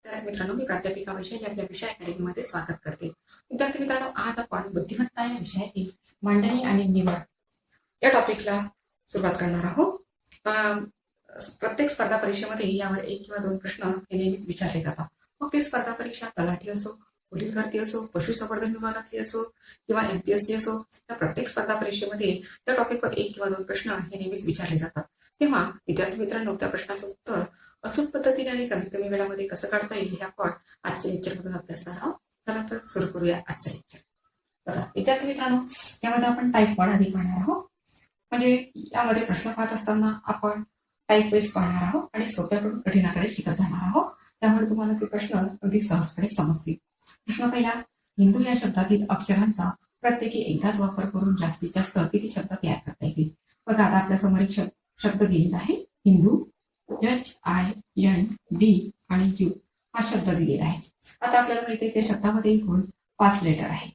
तर मित्रांनो, मी प्राध्यापिका वैशाली आपल्या विषय अकॅडमीमध्ये स्वागत करते. विद्यार्थी मित्रांनो, आज आपण बुद्धिमत्ता या विषयातील मांडणी आणि निवड या टॉपिकला सुरुवात करणार आहोत. प्रत्येक स्पर्धा परीक्षेमध्ये यावर 1 किंवा 2 प्रश्न हे नेहमीच विचारले जातात. मग ते स्पर्धा परीक्षा तलाठी असो, पोलीस भरती असो, पशुसंवर्धन विभागातली असो किंवा MPSC असो, त्या प्रत्येक स्पर्धा परीक्षेमध्ये त्या टॉपिकवर 1 किंवा 2 प्रश्न हे नेहमीच विचारले जातात. तेव्हा विद्यार्थी मित्रांनो, त्या प्रश्नाचं उत्तर अचूक पद्धतीने आणि कमीत कमी वेळामध्ये कसं काढता येईल हे आपण आजच्या लेक्चरमधून अभ्यासणार आहोत. चला तर सुरू करूया आजचं लेक्चर. तर विद्यार्थी मित्रांनो, यामध्ये आपण टाईप 1 आधी पाहणार आहोत. म्हणजे यामध्ये प्रश्न पाहत असताना आपण टाईप वाईज पाहणार आहोत आणि सोप्याकडून कठीणाकडे शिकत जाणार आहोत. त्यामुळे तुम्हाला ते प्रश्न अगदी सहजपणे समजतील. प्रश्न पहिला, हिंदू या शब्दातील अक्षरांचा प्रत्येकी एकदाच वापर करून जास्तीत जास्त किती शब्द तयार करता येतील? बघा, आता आपल्या समोर एक शब्द दिलेला आहे हिंदू. HIND आणि U हा शब्द दिलेला आहे. आता आपल्याला माहिती आहे त्या शब्दामध्ये एकूण 5 लेटर आहे.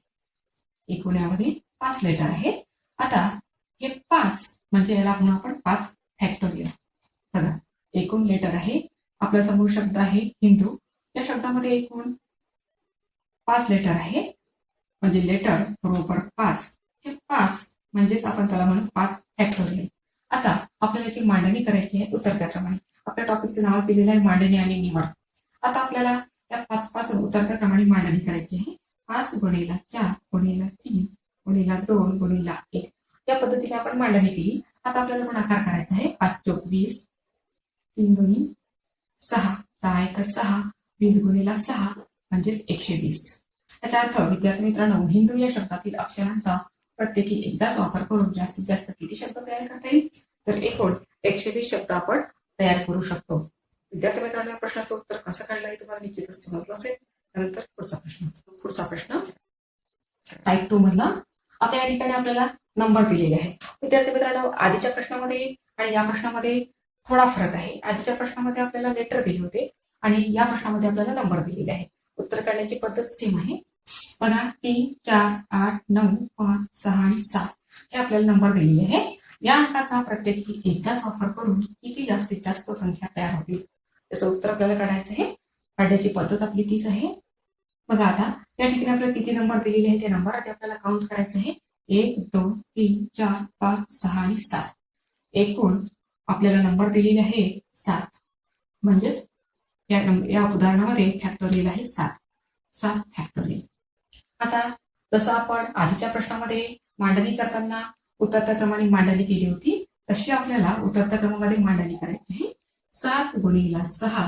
एकूण यामध्ये 5 लेटर आहे. आता हे 5 म्हणजे याला म्हणून आपण 5 फॅक्टोरियल. बघा, एकूण लेटर आहे. आपल्या समोर शब्द आहे हिंदू. या शब्दामध्ये एकूण 5 लेटर आहे. म्हणजे लेटर बरोबर 5. हे 5 म्हणजेच आपण त्याला म्हणू 5 फॅक्टोरियल. आता आपल्याला याची मांडणी करायची आहे उत्तर त्याप्रमाणे. आपल्या टॉपिकचं नाव दिलेलं आहे मांडणी आणि निवड. आता आपल्याला या 5 पासून उत्तर त्याप्रमाणे मांडणी करायची आहे. 5 गुणिले 4 गुणिले 3 गुणिले 2 गुणिले 1 या पद्धतीने आपण मांडणी केली. आता आपल्याला गुणाकार करायचा आहे. 5 चोक 20, 3 दुनी 6, 6 एक 6, 20 गुणिले 6 म्हणजेच 120. याचा अर्थ विद्यार्थी मित्रांनो, हिंदू या शब्दातील अक्षरांचा प्रत्येकी एकदाच वापर करून जास्तीत जास्त किती शब्द तयार करता येईल? तर एकूण 120 शब्द आपण तयार करू शकतो. विद्यार्थी मित्रांनो, या प्रश्नाचं उत्तर कसं काढलं आहे तुम्हाला निश्चितच समजलं असेल. त्यानंतर पुढचा प्रश्न टाईप 2 मधला. आता या ठिकाणी आपल्याला नंबर दिलेले आहे. विद्यार्थी मित्रांनो, आधीच्या प्रश्नामध्ये आणि या प्रश्नामध्ये थोडा फरक आहे. आधीच्या प्रश्नामध्ये आपल्याला लेटर दिले होते आणि या प्रश्नामध्ये आपल्याला नंबर दिलेले आहे. उत्तर काढण्याची पद्धत सेम आहे. बघा, 3, 4, 8, 9, 5, 6 आणि 7 हे आपल्याला नंबर दिलेले आहे. या अंकाचा प्रत्येकी एकदाच वापर करून किती जास्तीत जास्त संख्या तयार होतील? त्याचं उत्तर आपल्याला काढायचं आहे. काढण्याची पद्धत आपली तीच आहे. बघा, आता या ठिकाणी आपल्याला किती नंबर दिलेले आहे ते नंबर आधी आपल्याला काउंट करायचं आहे. 1, 2, 3, 4, 5, 6 आणि 7. एकूण आपल्याला नंबर दिलेले आहे 7. म्हणजेच या उदाहरणामध्ये फॅक्टोरियल आहे 7 फॅक्टोरियल. आता जसं आपण आधीच्या प्रश्नामध्ये मांडणी करताना उतरत्या क्रमाने मांडणी केली होती, तशी आपल्याला उतरत्या क्रमामध्ये मांडणी करायची आहे. 7 गुणिले 6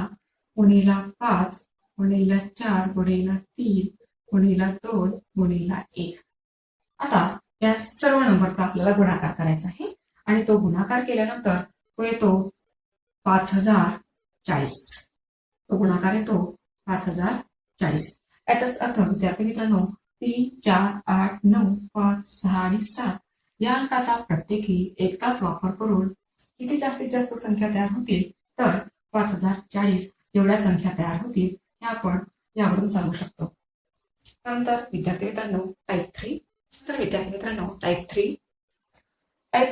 गुणिले 5 गुणिले 4 गुणिले 3 गुणिले 2 गुणिले 1. आता या सर्व नंबरचा आपल्याला गुणाकार करायचा आहे आणि तो गुणाकार केल्यानंतर तो येतो 5040. तो गुणाकार येतो 5040. याचाच अर्थ विद्यार्थी मित्रांनो, 3, 4, 8, 9, 5, 6 आणि 7 या अंकाचा प्रत्येकी एकदाच वापर करून किती जास्तीत जास्त संख्या तयार होतील? तर 5040 एवढ्या संख्या तयार होतील हे आपण यावरून सांगू शकतो. नंतर विद्यार्थी मित्रांनो, टाईप 3. तर विद्यार्थी मित्रांनो, टाईप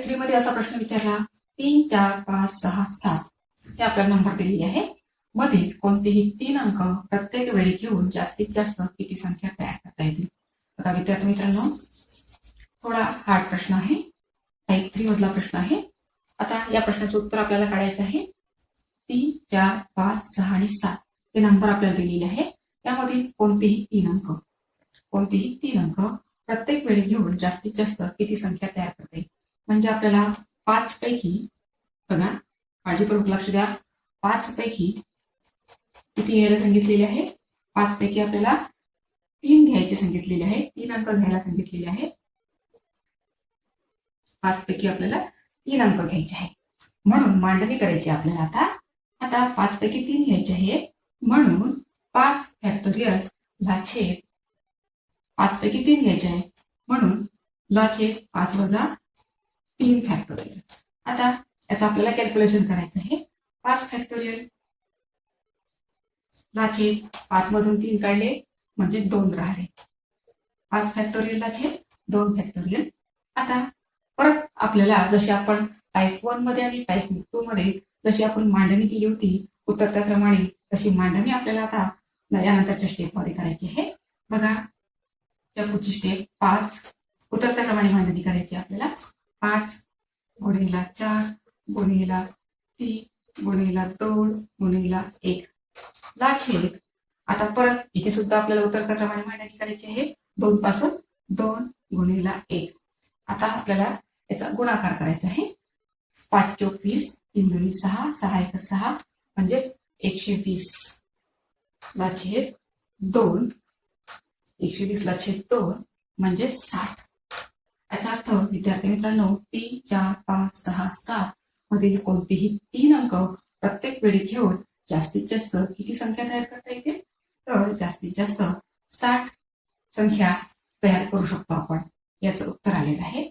3 मध्ये असा प्रश्न विचारला, 3, 4, 5, 6, 7 हे आपल्याला नंबर दिलेले आहे. मधील कोणतेही 3 अंक प्रत्येक वेळी घेऊन जास्तीत जास्त किती संख्या तयार करता येतील? आता विद्यार्थी मित्रांनो, थोडा हार्ड प्रश्न आहे. टाईप 3 मधला प्रश्न आहे. आता या प्रश्नाचं उत्तर आपल्याला काढायचं आहे. 3, 4, 5, 6 आणि 7 हे नंबर आपल्याला दिलेले आहे. त्यामधील कोणतेही 3 अंक प्रत्येक वेळी घेऊन जास्तीत जास्त किती संख्या तयार करता येईल? म्हणजे आपल्याला 5 पैकी, बघा काळजीपूर्वक लक्ष द्या, 5 पैकी किती घ्यायला सांगितलेले आहे? 5 पैकी आपल्याला 3 घ्यायचे सांगितलेले आहे. 3 अंक घ्यायला सांगितलेले आहे. 5 पैकी आपल्याला 3 अंक घ्यायचे आहे. म्हणून मांडणी करायची आपल्याला. आता 5 पैकी 3 घ्यायचे आहे. म्हणून 5 फॅक्टोरियल लाछेद 5 पैकी 3 घ्यायचे आहे. म्हणून लाछेद 5 वजा 3 फॅक्टोरियल. आता याचं आपल्याला कॅल्क्युलेशन करायचं आहे. 5 फॅक्टोरियल लाछेद 5 मधून 3 काढले म्हणजे 2 राहिले. 5 फॅक्टोरियल लाछेद 2 फॅक्टोरियल. आता परत आपल्याला जशी आपण टाईप 1 मध्ये आणि टाईप 2 मध्ये जशी आपण मांडणी केली होती उतरत्या क्रमाने, तशी मांडणी आपल्याला आता यानंतरच्या स्टेपमध्ये करायची आहे. बघा, या पुढची स्टेप 5 उतरत्या क्रमाने मांडणी करायची आपल्याला. 5 गुणिला 4 गुणिला 3 गुणिला 2 गुणिला 1 ला छेद. आता परत इथे सुद्धा आपल्याला उतरत्या क्रमाने मांडणी करायची आहे. 2 पासून 2 गुणिला 1. आता आपल्याला याचा गुणाकार करायचा आहे. 5 चोक 20, 3 दुनी 6, 6 एक 6 म्हणजेच 120 ला छेद 2. 120 ला छेद 2 म्हणजे 60. याचा अर्थ विद्यार्थी मित्रांनो 3, 4, 5, 6, 7 मधील कोणतेही 3 अंक प्रत्येक वेळी घेऊन जास्तीत जास्त किती संख्या तयार करता येते? तर जास्तीत जास्त 60 संख्या तयार करू शकतो आपण. याचं उत्तर आलेलं आहे.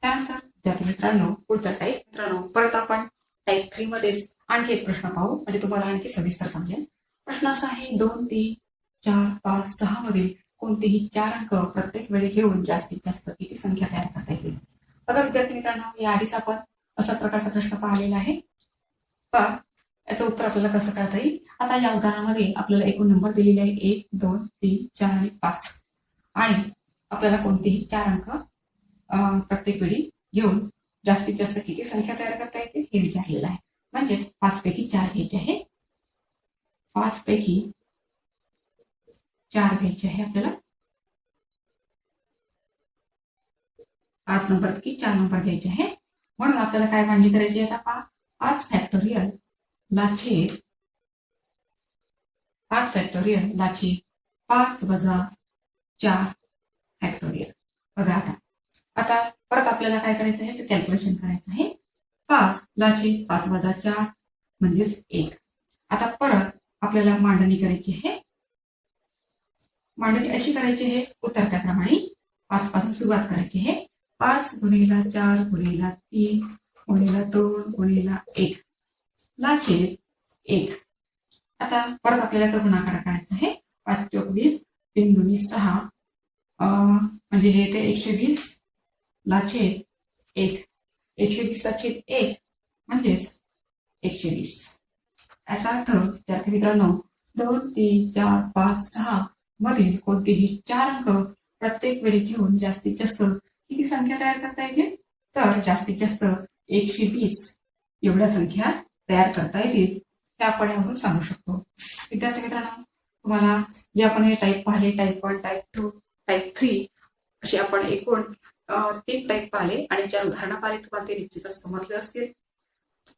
त्यानंतर विद्यार्थी मित्रांनो पुढचा टाईप मित्रांनो परत आपण टाईप 3 मध्येच आणखी एक प्रश्न पाहू, म्हणजे तुम्हाला आणखी सविस्तर समजेल. प्रश्न असा आहे 2, 3, 4, 5, 6 मधील कोणतेही 4 अंक प्रत्येक वेळी घेऊन जास्तीत जास्त किती संख्या तयार करता येतील? बघा विद्यार्थी मित्रांनो, याआधीच आपण असा प्रकारचा प्रश्न पाहिलेला आहे. पण याचं उत्तर आपल्याला कसं काढता येईल? आता या उदाहरणामध्ये आपल्याला एकूण नंबर दिलेले आहे 1, 2, 3, 4 आणि 5 आणि आपल्याला कोणतेही 4 अंक प्रत्येक वेळी घेऊन जास्तीत जास्त किती संख्या तयार करता येते हे विचारलेलं आहे. म्हणजेच 5 पैकी 4 घ्यायचे आहे. 5 पैकी 4 घ्यायचे आहे आपल्याला. 5 नंबर पैकी 4 नंबर घ्यायचे आहे. म्हणून आपल्याला काय मांडणी करायची आहे? आता 5 फॅक्टोरियल ला छेद 5 फॅक्टोरियल ला छेद 5 वजा 4 फॅक्टोरियल. बघा आता परत आपल्याला काय करायचं आहे? कॅल्क्युलेशन करायचं आहे. 5 ला छेद 5 वजा 4 म्हणजेच 1. आता परत आपल्याला मांडणी करायची आहे. मांडणी अशी करायची आहे उतरत्या क्रमाने. 5 पासून सुरुवात करायची आहे. 5 गुणिला 4 गुणिला 3 गुणिला 2 गुणिला 1 ला छेद 1. आता परत आपल्याला याचा गुणाकार करायचा आहे. 5 चोक 20, 3 दुनी 6 म्हणजे हे येते 120 ला छेद 1. 120 ला छेद 1 म्हणजेच 120. याचा अर्थ विद्यार्थी मित्रांनो 2, 3, 4, 5, 6 मधील कोणतेही 4 अंक प्रत्येक वेळी घेऊन जास्तीत जास्त किती संख्या तयार करता येतील? तर जास्तीत जास्त 120 एवढ्या संख्या तयार करता येतील. ते आपण यावरून सांगू शकतो. विद्यार्थी मित्रांनो, तुम्हाला जे आपण हे टाईप पाहिले, टाईप 1, टाईप 2, टाईप 3 असे आपण एकूण 3 टाईप पाहिले आणि 4 उदाहरणं पाहिले. तुम्हाला ते निश्चितच समजले असतील.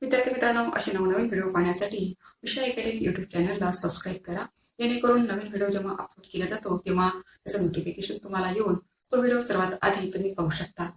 विद्यार्थी मित्रांनो, असे नवनवीन व्हिडिओ पाहण्यासाठी विषय अकॅडमी युट्यूब चॅनलला सबस्क्राईब करा, जेणेकरून नवीन व्हिडिओ जेव्हा अपलोड केला जातो तेव्हा त्याचं नोटिफिकेशन तुम्हाला येऊन तो व्हिडिओ सर्वात आधी तुम्ही पाहू शकता.